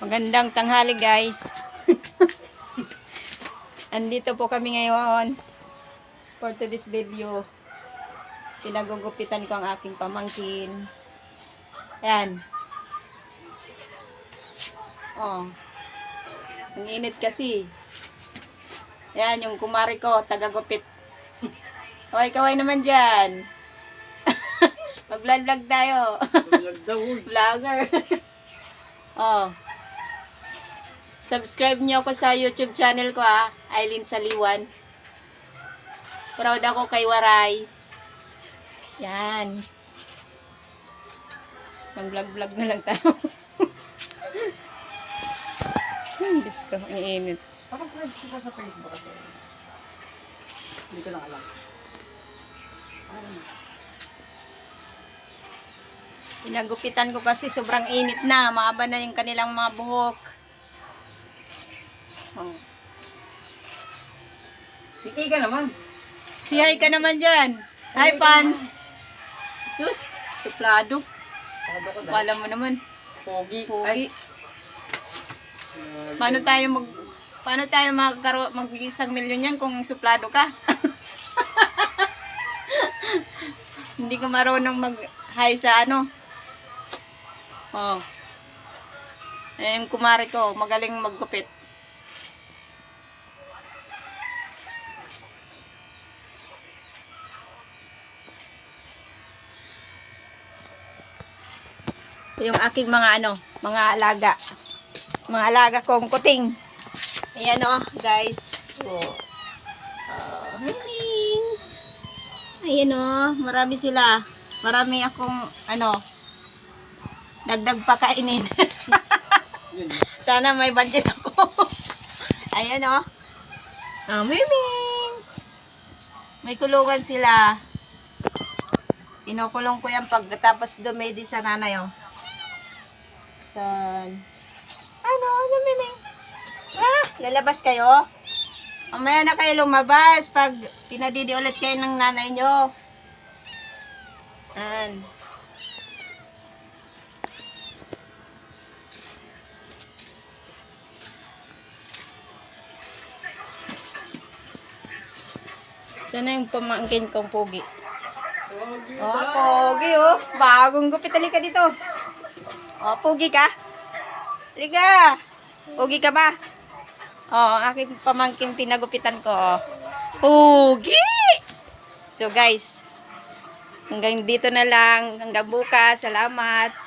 Magandang tanghali guys. Andito po kami ngayon for today's video. Pinagugupitan ko ang aking pamangkin. Ayan. Oh. Ang init kasi. Ayan yung kumari ko, tagagupit. Hoy, kaway naman dyan. Mag-vlog tayo. Vlogger. Oh. Subscribe niyo ako sa YouTube channel ko Aileen Saliwan. Proud ako kay Waray. Yan. Mag-vlog na lang tayo. Diyos ko, ang init. Kapag-friends ko sa Facebook ako. Hindi ko lang alam. Pinagupitan ko kasi sobrang init na. Maaba na yung kanilang mga buhok. Oh. Hindi ka naman. Si hi ka naman dyan. Hi fans. Sus, suplado. Wala mo naman. Pogi. Pogi. Paano tayo mag-1 milyon yan kung suplado ka? Hindi ka marunong mag-hi sa ano. Oh. Yung kumari ko, magaling maggupit. Yung aking mga mga alaga. Mga alaga kong kuting. Ayan guys. Oh. Ayan marami sila. Marami akong dagdag pa kainin. Sana may budget ako. Ayan Miming. May kulungan sila. Inukulong ko yan pagkatapos dumedi sa nanay Miming? Lalabas kayo? Mamaya na kayo lumabas pag pinadidi ulit kayo ng nanay nyo. Sana yung pamangkin kong pogi. Pogi bagong gupit. Halika dito. Pogi ka? Halika. Pogi ka ba? Aking pamangkin pinagupitan ko. Pogi! So guys, hanggang dito na lang. Hanggang bukas. Salamat.